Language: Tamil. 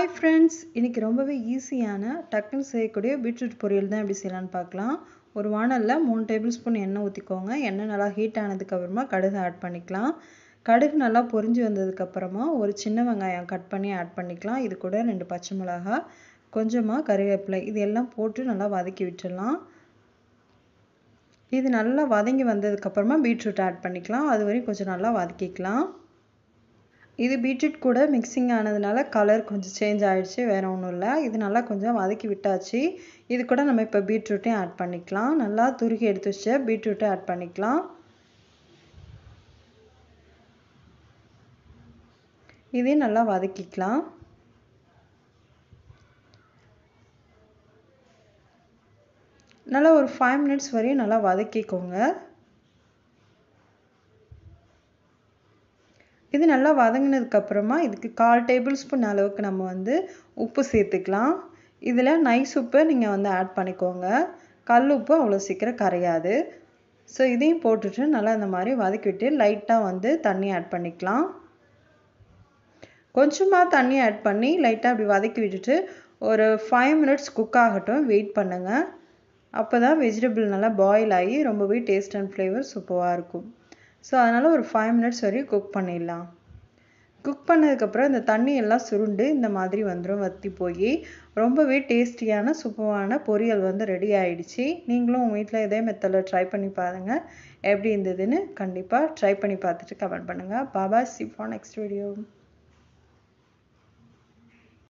ஹாய் ஃப்ரெண்ட்ஸ், இன்றைக்கி ரொம்பவே ஈஸியான டக்குன்னு செய்யக்கூடிய பீட்ரூட் பொரியல் தான் எப்படி செய்யலான்னு பார்க்கலாம். ஒரு வானலில் 3 டேபிள் ஸ்பூன் எண்ணெய் ஊற்றிக்கோங்க. எண்ணெய் நல்லா ஹீட் ஆனதுக்கப்புறமா கடுகு ஆட் பண்ணிக்கலாம். கடுகு நல்லா பொரிஞ்சு வந்ததுக்கப்புறமா ஒரு சின்ன வெங்காயம் கட் பண்ணி ஆட் பண்ணிக்கலாம். இது கூட 2 பச்சை மிளகாய், கொஞ்சமாக கறிவேப்பிலை, இது எல்லாம் போட்டு நல்லா வதக்கி விட்டுடலாம். இது நல்லா வதங்கி வந்ததுக்கப்புறமா பீட்ரூட் ஆட் பண்ணிக்கலாம். அது வரையும் கொஞ்சம் நல்லா வதக்கிக்கலாம். இது பீட்ரூட் கூட மிக்சிங் ஆனதுனால கலர் கொஞ்சம் சேஞ்ச் ஆகிடுச்சு, வேறு ஒன்றும் இல்லை. இது நல்லா கொஞ்சம் வதக்கி விட்டாச்சு. இது கூட நம்ம இப்போ பீட்ரூட்டையும் ஆட் பண்ணிக்கலாம். நல்லா துருக்கி எடுத்து வச்ச பீட்ரூட்டை ஆட் பண்ணிக்கலாம். இதையும் நல்லா வதக்கிக்கலாம். நல்லா ஒரு 5 மினிட்ஸ் வரையும் நல்லா வதக்கிக்கோங்க. இது நல்லா வதங்கினதுக்கப்புறமா இதுக்கு 1/4 டேபிள் ஸ்பூன் அளவுக்கு நம்ம உப்பு சேர்த்துக்கலாம். இதில் நைஸ் உப்பை நீங்கள் ஆட் பண்ணிக்கோங்க. கல் உப்பு அவ்வளோ சீக்கிரம் கரையாது. ஸோ இதையும் போட்டுட்டு நல்லா இந்த மாதிரி வதக்கிவிட்டு லைட்டாக தண்ணி ஆட் பண்ணிக்கலாம். கொஞ்சமாக தண்ணி ஆட் பண்ணி லைட்டாக அப்படி வதக்கி விட்டுட்டு ஒரு 5 மினிட்ஸ் குக் ஆகட்டும், வெயிட் பண்ணுங்கள். அப்போ தான் வெஜிடபிள் நல்லா பாயில் ஆகி ரொம்பவே டேஸ்ட் அண்ட் ஃப்ளேவர் சூப்பராக இருக்கும். ஸோ அதனால் ஒரு 5 மினிட்ஸ் வரையும் குக் பண்ணிடலாம். குக் பண்ணதுக்கப்புறம் இந்த தண்ணி எல்லாம் சுருண்டு இந்த மாதிரி வந்துடும், வற்றி போய் ரொம்பவே டேஸ்டியான சூப்பரான பொரியல் ரெடி ஆகிடுச்சு. நீங்களும் உங்கள் வீட்டில் இதே மெத்தடில் ட்ரை பண்ணி பாருங்கள். எப்படி இருந்ததுன்னு கண்டிப்பாக ட்ரை பண்ணி பார்த்துட்டு கமெண்ட் பண்ணுங்கள். Baba, see you for next video.